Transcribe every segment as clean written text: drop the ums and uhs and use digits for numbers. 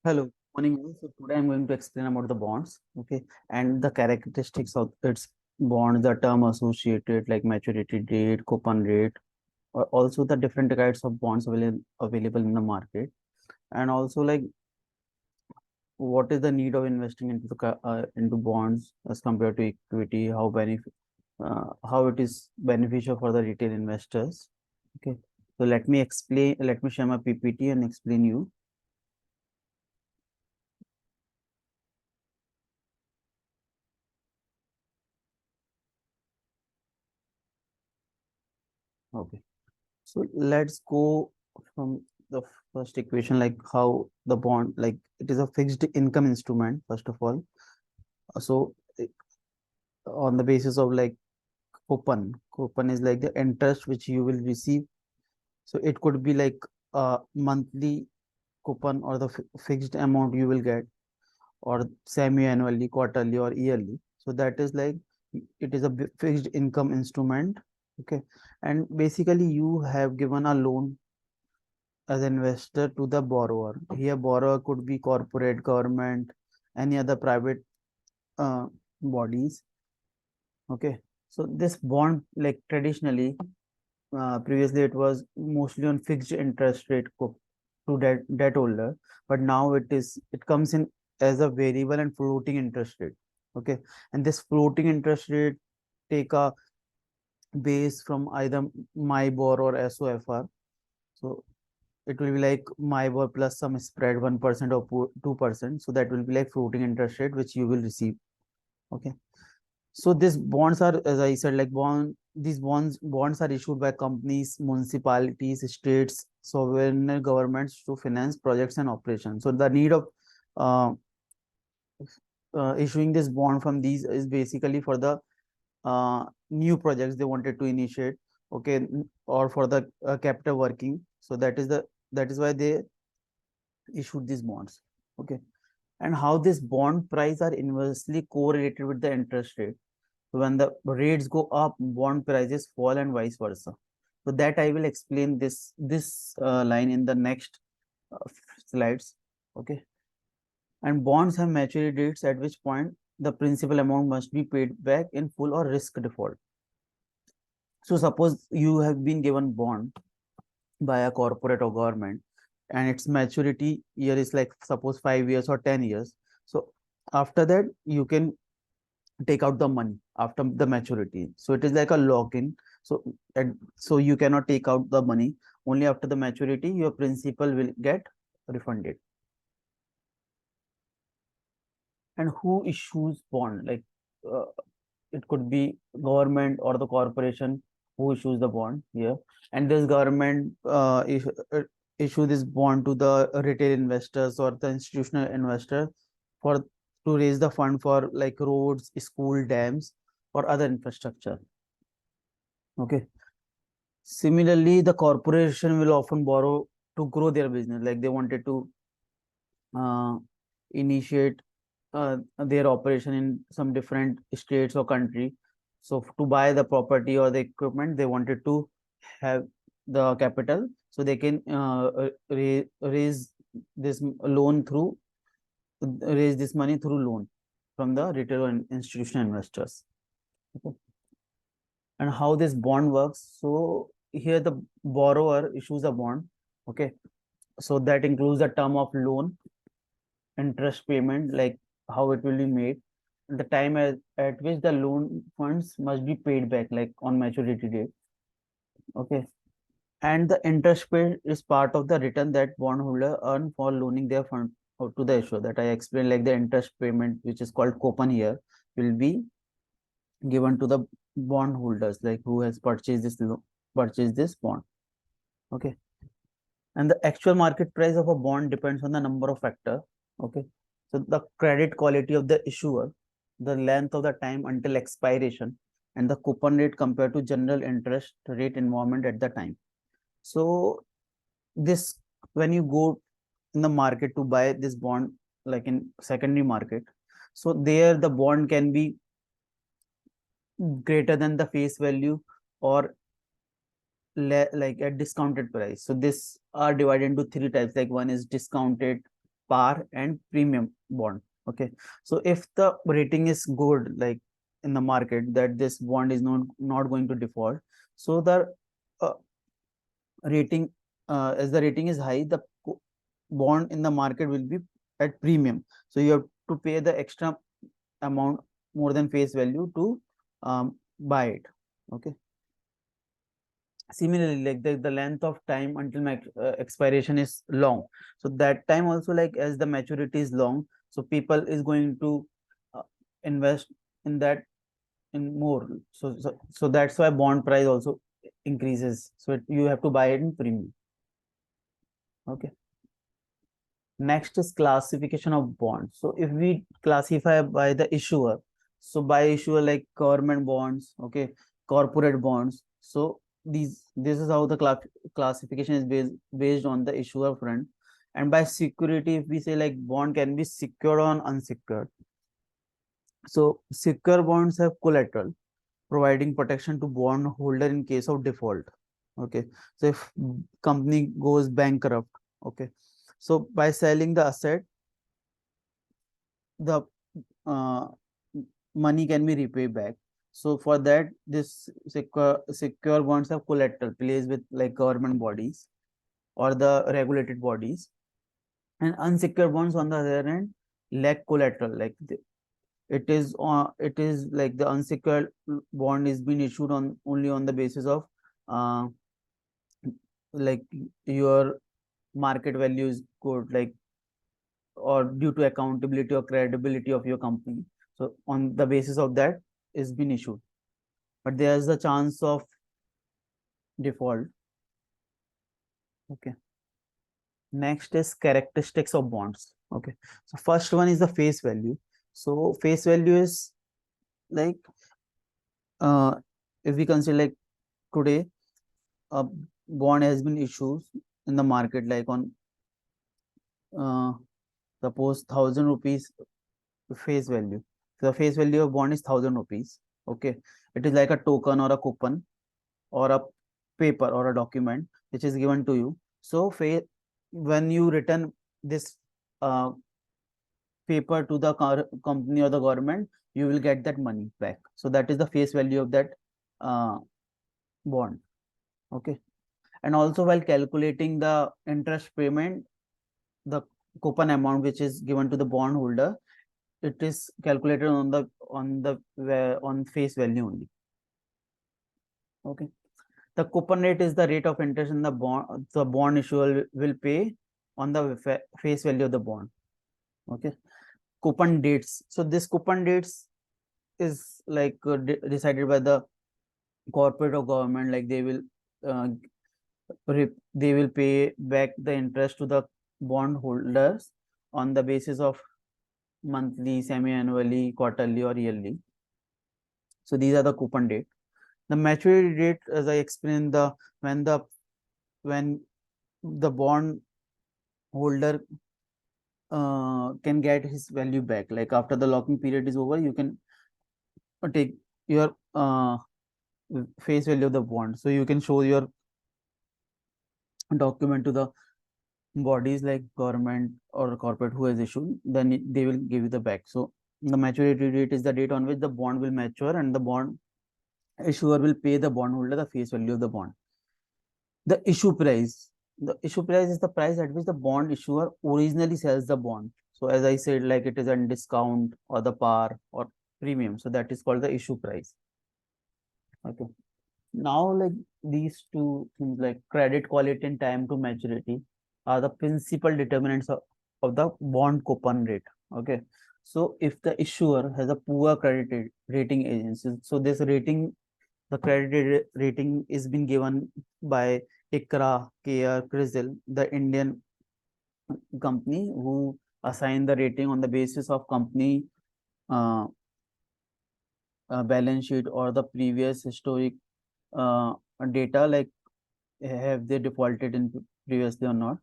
Hello, morning all. So today I'm going to explain about the bonds, okay, and the characteristics of its bonds, the term associated like maturity date, coupon rate, or also the different kinds of bonds available in the market, and also like what is the need of investing into into bonds as compared to equity, how it is beneficial for the retail investors. Okay, so let me share my PPT and explain you. Okay. So let's go from the first equation, like how the bond, like it is a fixed income instrument, first of all. So on the basis of like coupon is like the interest which you will receive. So it could be like a monthly coupon or the fixed amount you will get, or semi-annually, quarterly, or yearly. So that is like it is a fixed income instrument. Okay, and basically you have given a loan as investor to the borrower. Here, borrower could be corporate, government, any other private uh, bodies. Okay, so this bond, like traditionally, previously it was mostly on fixed interest rate to debt holder, but now it comes in as a variable and floating interest rate. Okay, and this floating interest rate take a base from either MIBOR or SOFR. So it will be like MIBOR plus some spread 1% or 2%. So that will be like floating interest rate which you will receive. Okay. So these bonds are, as I said, like these bonds are issued by companies, municipalities, states, sovereign governments to finance projects and operations. So the need of uh, issuing this bond from these is basically for the new projects they wanted to initiate, okay, or for the capital working. So that is why they issued these bonds. Okay, and how this bond price are inversely correlated with the interest rate. So when the rates go up, bond prices fall and vice versa. So that I will explain this line in the next slides. Okay, and bonds have maturity dates at which point the principal amount must be paid back in full or risk default. So suppose you have been given bond by a corporate or government, and its maturity year is like suppose 5 years or 10 years. So after that you can take out the money after the maturity. So it is like a lock-in. So so you cannot take out the money. Only after the maturity your principal will get refunded. And who issues bond? Like uh, it could be government or the corporation who issues the bond here, and this government issue this bond to the retail investors or the institutional investor for to raise the fund for like roads, school, dams, or other infrastructure. Okay, similarly the corporation will often borrow to grow their business, like they wanted to uh, initiate their operation in some different states or country. So to buy the property or the equipment, they wanted to have the capital so they can raise this loan through raise this money through loan from the retail and institutional investors. Okay. And how this bond works. So here the borrower issues a bond. Okay. So that includes the term of loan, interest payment, like how it will be made, the time at which the loan funds must be paid back, like on maturity date. Okay, and the interest paid is part of the return that bondholder earn for loaning their fund to the issuer. That I explained, like the interest payment, which is called coupon here, will be given to the bondholders, like who has purchased this bond. Okay, and the actual market price of a bond depends on the number of factors. Okay, so the credit quality of the issuer, the length of the time until expiration, and the coupon rate compared to general interest rate environment at the time. So this, when you go in the market to buy this bond, like in secondary market, so there the bond can be greater than the face value, or like at discounted price. So this are divided into three types. Like one is discounted, par and premium bond. Okay, so if the rating is good, like in the market, that this bond is not going to default, so the uh, rating as the rating is high, the bond in the market will be at premium, so you have to pay the extra amount more than face value to buy it. Okay, similarly, like the length of time until expiration is long, so that time also, like as the maturity is long, so people is going to uh, invest in that in more, so that's why bond price also increases, so you have to buy it in premium. Okay, next is classification of bonds. So if we classify by the issuer, so by issuer like government bonds, okay, corporate bonds. So this is how the classification is based on the issuer front. And by security, if we say like bond can be secured or unsecured. So secure bonds have collateral, providing protection to bond holder in case of default. Okay, so if company goes bankrupt, okay, so by selling the asset, the uh, money can be repaid back. So for that, this secure bonds have collateral placed with like government bodies or the regulated bodies, and unsecured bonds on the other hand lack collateral. Like it is like the unsecured bond is being issued on only on the basis of uh, like your market value is good, like or due to accountability or credibility of your company. So on the basis of that is been issued, but there's a chance of default. Okay. Next is characteristics of bonds. Okay. So first one is the face value. So face value is like uh if we consider like today a bond has been issued in the market like on uh suppose 1,000 rupees face value. So the face value of bond is 1,000 rupees. Okay. It is like a token or a coupon or a paper or a document which is given to you. So when you return this uh, paper to the company or the government, you will get that money back. So that is the face value of that uh, bond. Okay, and also while calculating the interest payment, the coupon amount which is given to the bond holder, it is calculated on face value only. Okay, the coupon rate is the rate of interest in the bond issuer will pay on the face value of the bond. Okay, coupon dates. So this coupon dates is like decided by the corporate or government. Like uh, they will pay back the interest to the bond holders on the basis of monthly, semi-annually, quarterly, or yearly. So these are the coupon date. The maturity date, as I explained, when the when the bond holder can get his value back. Like after the locking period is over, you can take your face value of the bond. So you can show your document to the bodies like government or corporate who has issued, then they will give you the back. So the maturity date is the date on which the bond will mature and the bond issuer will pay the bondholder the face value of the bond. The issue price. The issue price is the price at which the bond issuer originally sells the bond. So as I said, like it is a discount or the par or premium. So that is called the issue price. Okay. Now, like these two things, like credit quality and time to maturity, are the principal determinants of the bond coupon rate. Okay. So if the issuer has a poor credit rating agency, so this rating, the credit rating is being given by ICRA, CARE, CRISIL, the Indian company who assign the rating on the basis of company uh, balance sheet or the previous historic uh, data, like have they defaulted in previously or not.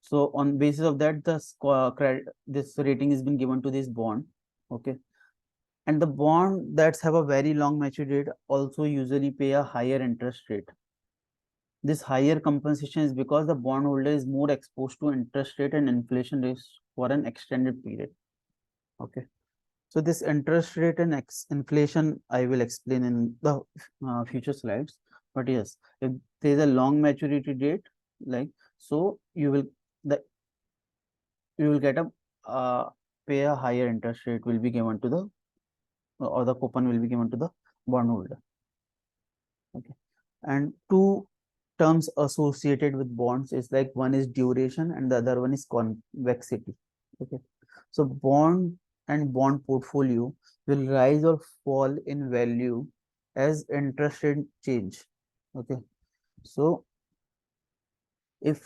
So on basis of that, the credit this rating has been given to this bond. Okay, and the bond that's have a very long maturity date also usually pay a higher interest rate. This higher compensation is because the bondholder is more exposed to interest rate and inflation risk for an extended period. Okay. So this interest rate and inflation I will explain in the future slides. But yes, if there is a long maturity date, like so, the you will get a pay a higher interest rate will be given to the or the coupon will be given to the bondholder. Okay, and two terms associated with bonds is like one is duration and the other one is convexity. Okay, so bond and bond portfolio will rise or fall in value as interest rate change. Okay, so if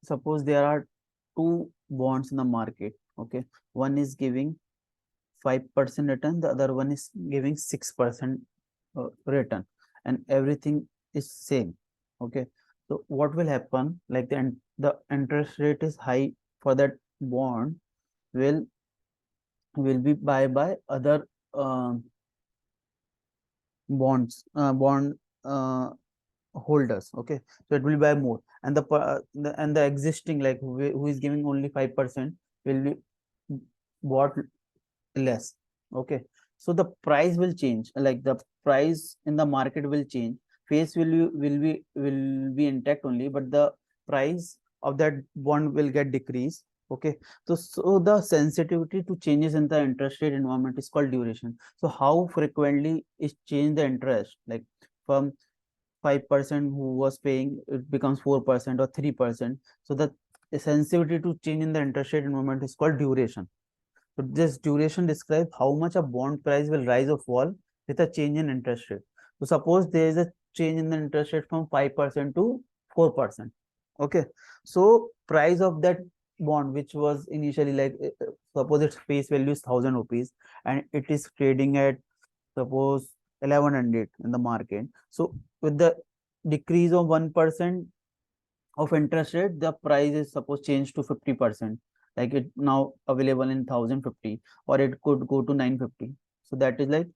suppose there are two bonds in the market, okay, one is giving 5% return, the other one is giving 6% return, and everything is same. Okay, so what will happen? Like the interest rate is high for that bond will be by other bond holders. Okay, so it will buy more, and the existing like who is giving only 5% will be bought less. Okay, so the price will change, like the price in the market will change. Face value will be intact only, but the price of that bond will get decreased. Okay, so the sensitivity to changes in the interest rate environment is called duration. So how frequently is change the interest, like from 5% who was paying, it becomes 4% or 3%. So the sensitivity to change in the interest rate environment is called duration. So this duration describes how much a bond price will rise or fall with a change in interest rate. So suppose there is a change in the interest rate from 5% to 4%. Okay. So price of that bond, which was initially like suppose its face value is 1,000 rupees and it is trading at suppose 1100 in the market. So with the decrease of 1% of interest rate, the price is suppose changed to 50%, like it now available in 1050, or it could go to 950. So that is like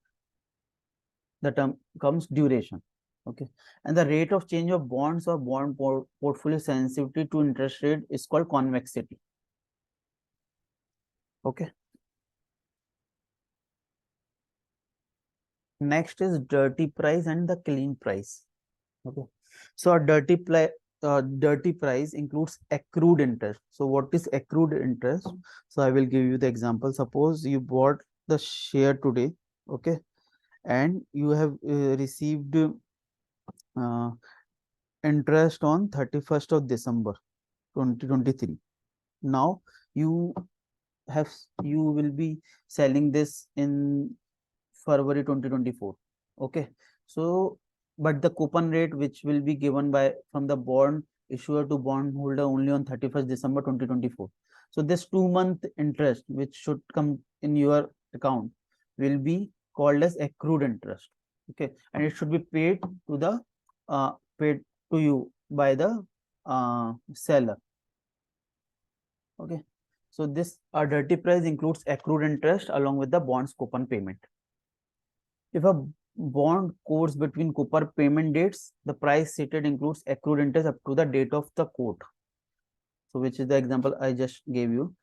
the term comes duration. Okay, and the rate of change of bonds or bond portfolio sensitivity to interest rate is called convexity. Okay, next is dirty price and the clean price. Okay, so a dirty price includes accrued interest. So what is accrued interest? So I will give you the example. Suppose you bought the share today, okay, and you have received uh, interest on 31st of December 2023. Now you you will be selling this in February 2024. Okay, so but the coupon rate which will be given by from the bond issuer to bond holder only on 31st December 2024. So this 2 month interest which should come in your account will be called as accrued interest. Okay, and it should be paid to you by the seller. Okay, so this dirty price includes accrued interest along with the bond's coupon payment. If a bond quotes between coupon payment dates, the price stated includes accrued interest up to the date of the quote. So which is the example I just gave you.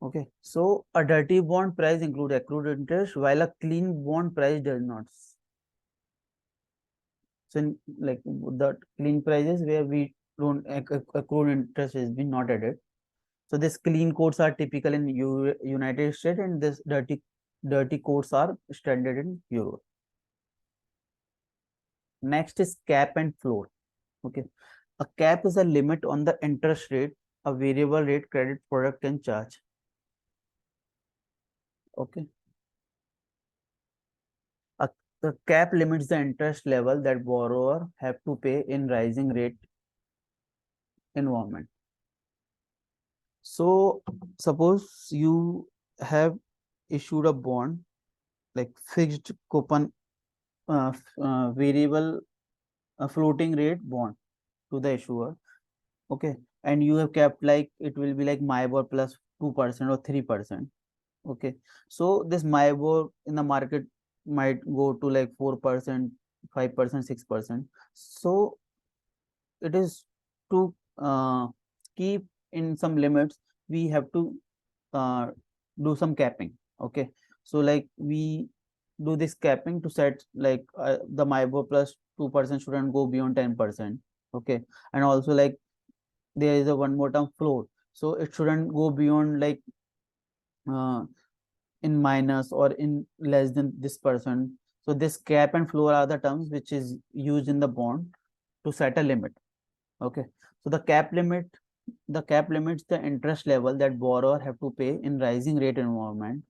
Okay, so a dirty bond price includes accrued interest while a clean bond price does not. So in, like the clean prices where we don't accrued interest has been not added. So this clean codes are typical in United States, and this dirty codes are standard in Europe. Next is cap and floor. Okay, a cap is a limit on the interest rate a variable rate credit product can charge. Okay, a, the cap limits the interest level that borrower have to pay in rising rate environment. So suppose you have issued a bond like fixed coupon variable floating rate bond to the issuer. Okay, and you have kept like it will be like MIBOR plus 2% or 3%. Okay, so this MIBOR in the market might go to like 4%, 5%, 6%. So it is to keep in some limits, we have to uh, do some capping. Okay, so like we do this capping to set like the MIBOR plus 2% shouldn't go beyond 10%. Okay, and also like there is a one more term floor, so it shouldn't go beyond like uh, in minus or in less than this percent. So this cap and floor are the terms which is used in the bond to set a limit. Okay, so the cap limits the interest level that borrower have to pay in rising rate environment.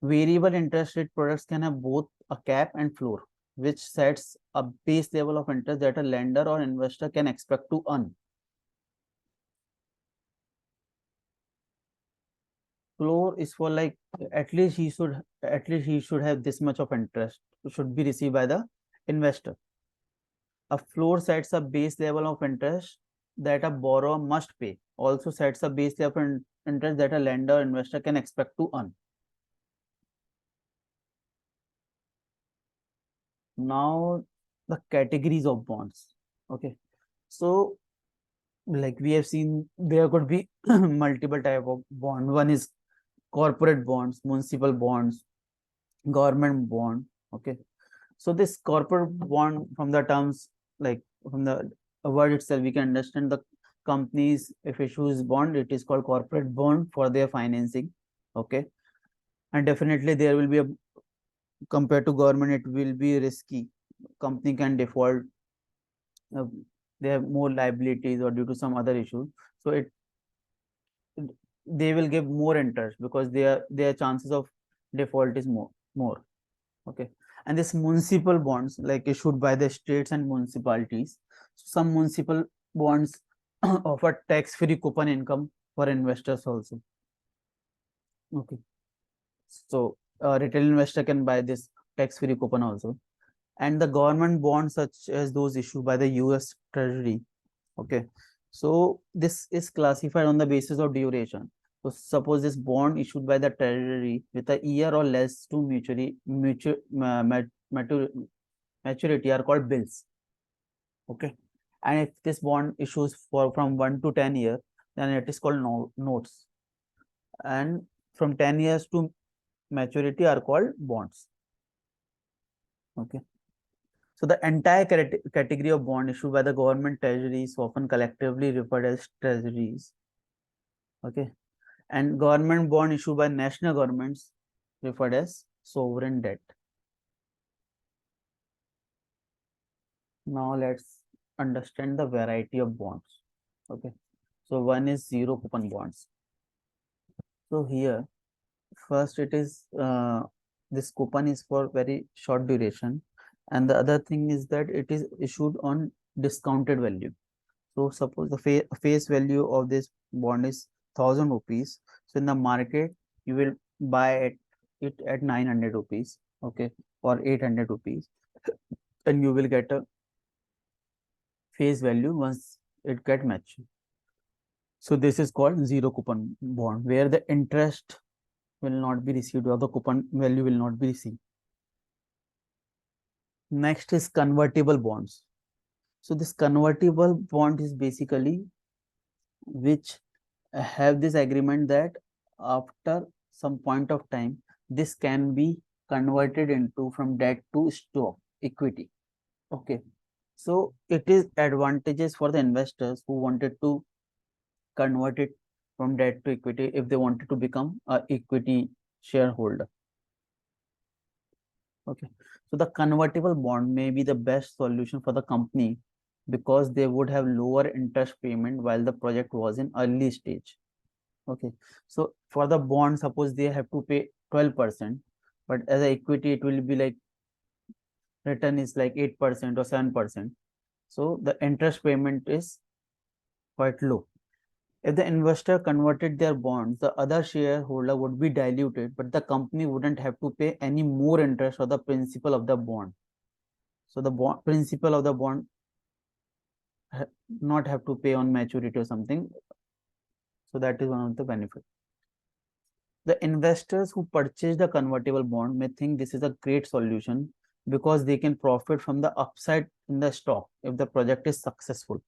Variable interest rate products can have both a cap and floor, which sets a base level of interest that a lender or investor can expect to earn. Floor is for like at least he should have this much of interest should be received by the investor. A floor sets a base level of interest that a borrower must pay. Also sets a base level of interest that a lender or investor can expect to earn. Now the categories of bonds. Okay. So like we have seen there could be multiple type of bond. One is corporate bonds, municipal bonds, government bond. Okay. So this corporate bond from the terms like from the word itself, we can understand the companies if issues bond, it is called corporate bond for their financing. Okay. And definitely there will be a compared to government, it will be risky. Company can default, uh, they have more liabilities or due to some other issue. So they will give more interest because their chances of default is more. Okay, and this municipal bonds like issued by the states and municipalities. Some municipal bonds offer tax-free coupon income for investors also. Okay, so retail investor can buy this tax-free coupon also, and the government bonds such as those issued by the US Treasury. Okay, so this is classified on the basis of duration. So suppose this bond issued by the Treasury with a year or less to maturity are called bills. Okay, and if this bond issues for from 1 to 10 years, then it is called notes, and from 10 years to maturity are called bonds. Okay, so the entire category of bond issued by the government treasuries, often collectively referred as treasuries. Okay, and government bond issued by national governments referred as sovereign debt. Now let's understand the variety of bonds. Okay, so one is zero coupon bonds. So here first it is this coupon is for very short duration, and the other thing is that it is issued on discounted value. So suppose the face value of this bond is 1,000 rupees. So in the market, you will buy it at 900 rupees, okay, or 800 rupees, and you will get a face value once it get mature. So this is called zero coupon bond, where the interest will not be received or the coupon value will not be received. Next is convertible bonds. So this convertible bond is basically which have this agreement that after some point of time, this can be converted into from debt to stock equity. Okay, so it is advantages for the investors who wanted to convert it from debt to equity if they wanted to become a equity shareholder. Okay, so the convertible bond may be the best solution for the company because they would have lower interest payment while the project was in early stage. Okay, so for the bond, suppose they have to pay 12%, but as a equity, it will be like return is like 8% or 7%. So the interest payment is quite low. If the investor converted their bonds, the other shareholder would be diluted, but the company wouldn't have to pay any more interest or the principal of the bond. So the bond principal of the bond not have to pay on maturity or something. So that is one of the benefits. The investors who purchase the convertible bond may think this is a great solution because they can profit from the upside in the stock if the project is successful.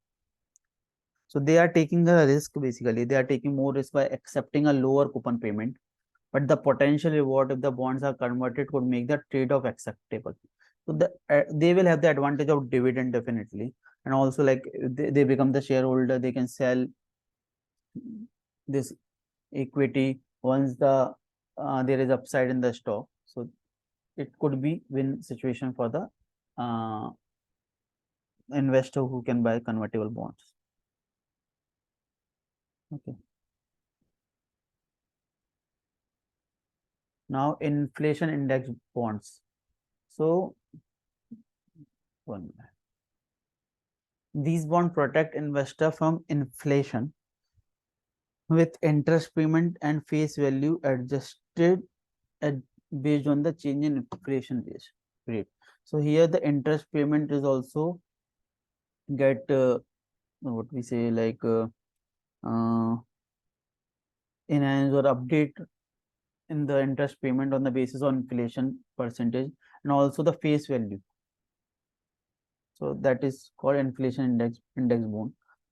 So they are taking the risk basically. They are taking more risk by accepting a lower coupon payment, but the potential reward if the bonds are converted could make the trade-off acceptable. So they will have the advantage of dividend definitely, and also like they become the shareholder. They can sell this equity once there is upside in the stock. So it could be win situation for the uh, investor who can buy convertible bonds. Okay. Now inflation index bonds. So one minute. These bonds protect investor from inflation with interest payment and face value adjusted at, based on the change in inflation rate. So here the interest payment is also get what we say like enhance or update in the interest payment on the basis of inflation percentage and also the face value. So that is called inflation index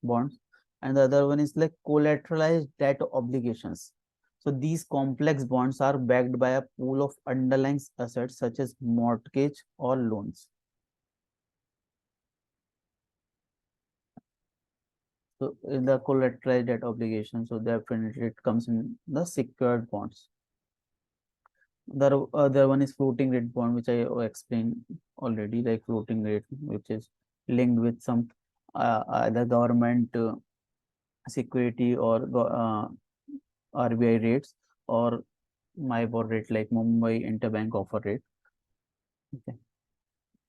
bonds. And the other one is like collateralized debt obligations. So these complex bonds are backed by a pool of underlying assets such as mortgage or loans. So in the collateralized debt obligation, so definitely it comes in the secured bonds. The other one is floating rate bond, which I explained already, like floating rate, which is linked with some either government security or RBI rates or MIBOR rate, like Mumbai Interbank Offer Rate. Okay.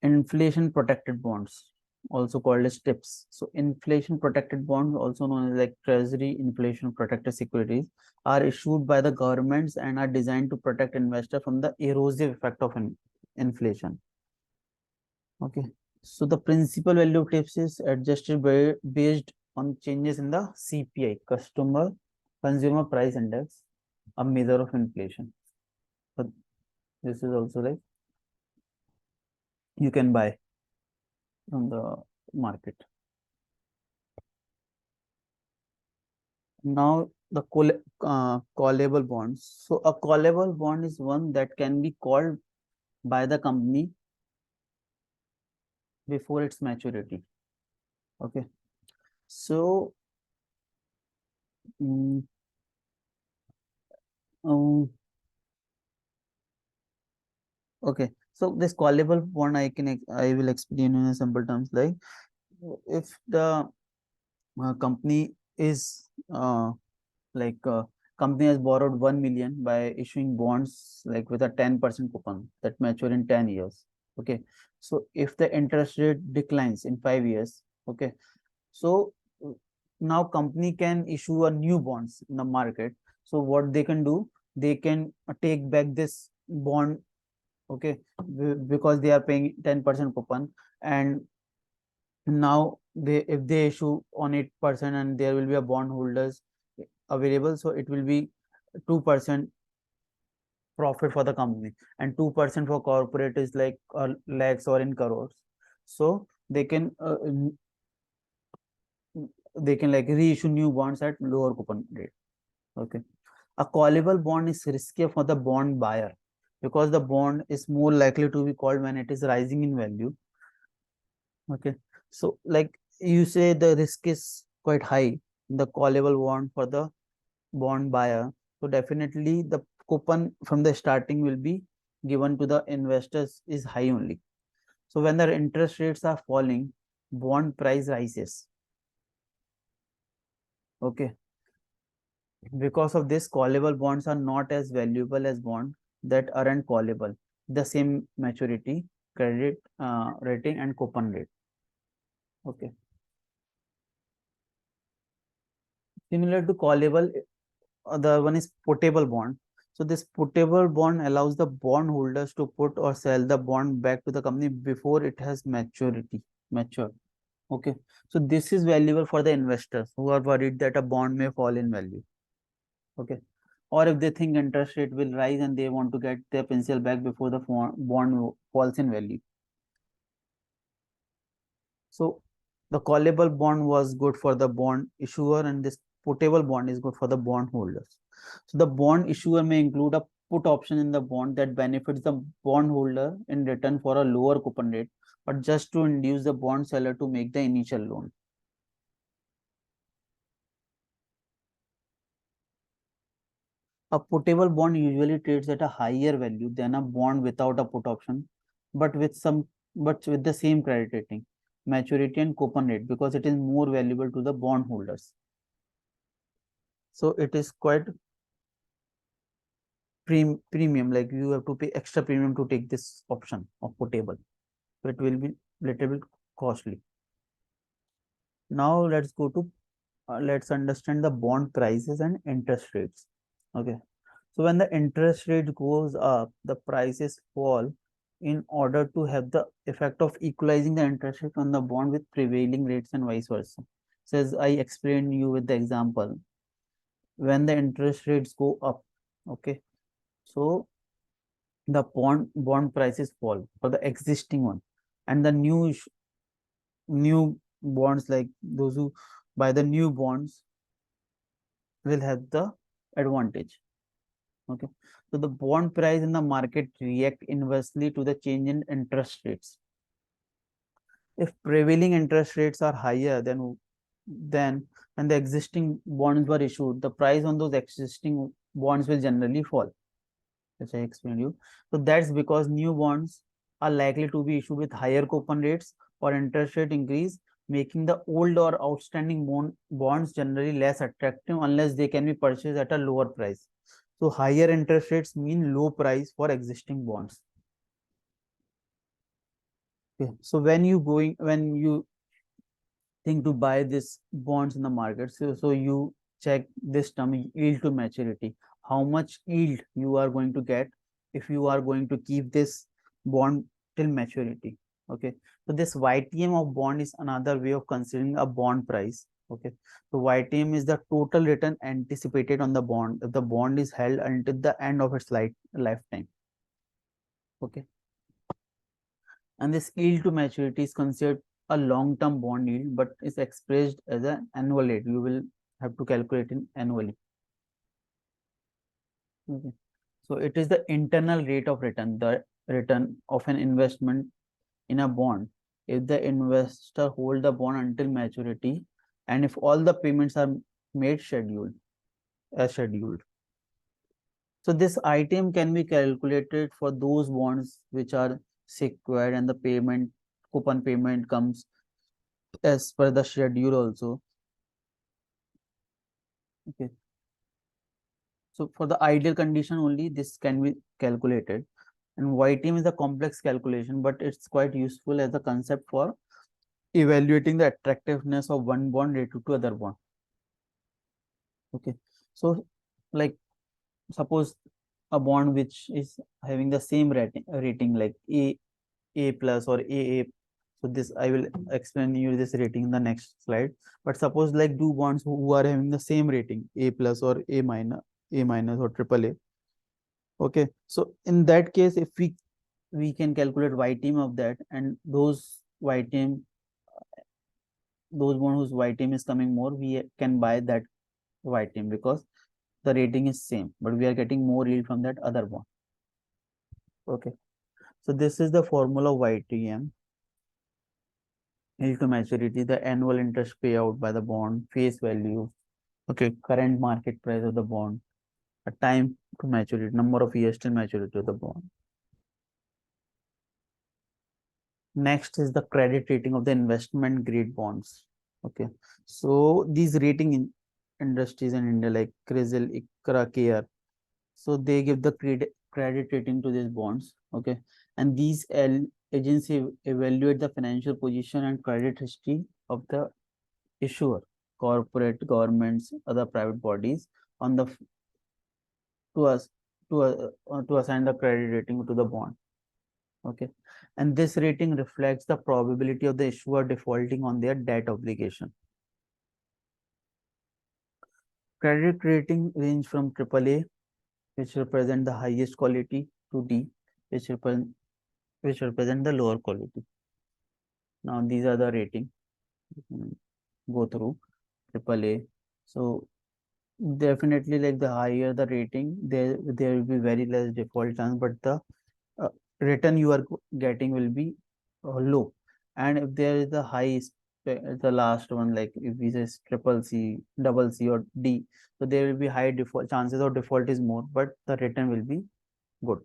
Inflation protected bonds, also called as TIPS. So inflation protected bonds, also known as like Treasury inflation protected securities, are issued by the governments and are designed to protect investors from the erosive effect of inflation. Okay. So the principal value of TIPS is adjusted based on changes in the CPI, Consumer Price Index, a measure of inflation. But this is also like you can buy from the market. Now the callable bonds. So a callable bond is one that can be called by the company before its maturity. Okay. So mm, um, okay. So this callable bond I will explain in simple terms like if the company is like company has borrowed 1 million by issuing bonds like with a 10% coupon that mature in 10 years. Okay. So if the interest rate declines in 5 years, okay, so now company can issue a new bonds in the market. So what they can do, they can take back this bond, okay, because they are paying 10% coupon, and now they if they issue on 8% and there will be a bond holders available, so it will be 2% profit for the company, and 2% for corporate is like lakhs or in crores. So they can like reissue new bonds at lower coupon rate. Okay. A callable bond is riskier for the bond buyer because the bond is more likely to be called when it is rising in value. Okay. So like you say the risk is quite high in the callable bond for the bond buyer. So definitely the coupon from the starting will be given to the investors is high only. So when the interest rates are falling, bond price rises. Okay. Because of this, callable bonds are not as valuable as bonds that aren't callable. The same maturity, credit rating, and coupon rate. Okay. Similar to callable, the one is putable bond. So this putable bond allows the bond holders to put or sell the bond back to the company before it has matured. Okay. So this is valuable for the investors who are worried that a bond may fall in value. Okay. Or if they think interest rate will rise and they want to get their principal back before the bond falls in value. So The callable bond was good for the bond issuer, and this putable bond is good for the bond holders. So the bond issuer may include a put option in the bond that benefits the bond holder in return for a lower coupon rate, but just to induce the bond seller to make the initial loan. A putable bond usually trades at a higher value than a bond without a put option, but with the same credit rating, maturity and coupon rate, because it is more valuable to the bond holders. So it is quite premium, like you have to pay extra premium to take this option of putable. So it will be little bit costly. Now let's understand the bond prices and interest rates. Okay. So when the interest rate goes up, the prices fall in order to have the effect of equalizing the interest rate on the bond with prevailing rates and vice versa. So as I explained you with the example, when the interest rates go up, okay, so the bond prices fall for the existing one, and the new bonds, like those who buy the new bonds, will have the advantage. Okay, so the bond price in the market react inversely to the change in interest rates. If prevailing interest rates are higher than when the existing bonds were issued, the price on those existing bonds will generally fall, which I explained you. So that's because new bonds are likely to be issued with higher coupon rates or interest rate increase, making the old or outstanding bonds generally less attractive unless they can be purchased at a lower price. So higher interest rates mean low price for existing bonds. Okay. So when you think to buy this bonds in the market, so you check this term, yield to maturity, how much yield you are going to get if you are going to keep this bond till maturity. Okay, so this YTM of bond is another way of considering a bond price. Okay, so YTM is the total return anticipated on the bond if the bond is held until the end of its lifetime. Okay, and this yield to maturity is considered a long-term bond yield, but is expressed as an annual rate. You will have to calculate in annually. Okay. So it is the internal rate of return, the return of an investment in a bond. If the investor hold the bond until maturity, and if all the payments are made scheduled as scheduled. So this item can be calculated for those bonds which are secured and the coupon payment comes as per the schedule also. Okay, so for the ideal condition only this can be calculated, and YTM is a complex calculation, but it's quite useful as a concept for evaluating the attractiveness of one bond related to other bond. Okay, so like suppose a bond which is having the same rating like A plus or AA. So this I will explain you this rating in the next slide. But suppose like two bonds who are having the same rating, A plus or A minus or triple A. Okay, so in that case, if we can calculate YTM of that, and those bonds whose YTM is coming more, we can buy that YTM because the rating is same, but we are getting more yield from that other bond. Okay, so this is the formula of YTM. Yield to maturity, the annual interest payout by the bond, face value, okay, current market price of the bond, a time to maturity, number of years till maturity of the bond. Next is the credit rating of the investment grade bonds. Okay, so these industries in India like CRISIL, ICRA, CARE, so they give the credit rating to these bonds. Okay, and these agency evaluate the financial position and credit history of the issuer, corporate, governments, other private bodies on the to us to assign the credit rating to the bond. Okay, and this rating reflects the probability of the issuer defaulting on their debt obligation. Credit rating range from AAA, which represent the highest quality, to D, which represent the lower quality. Now these are the rating. mm, go through triple A. So definitely, like the higher the rating, there will be very less default chance, but the uh, return you are getting will be low. And if there is a high, the last one, like if we say triple C, double C, or D, so there will be high default chances of default is more, but the return will be good.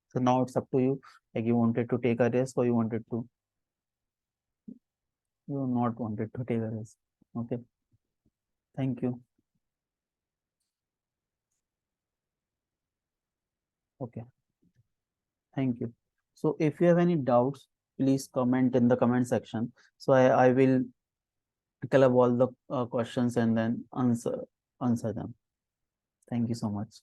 So now it's up to you. Like you wanted to take a risk, or you not wanted to take a risk. Okay. Thank you. Okay. Thank you. So if you have any doubts, please comment in the comment section. So I will collect all the questions and then answer them. Thank you so much.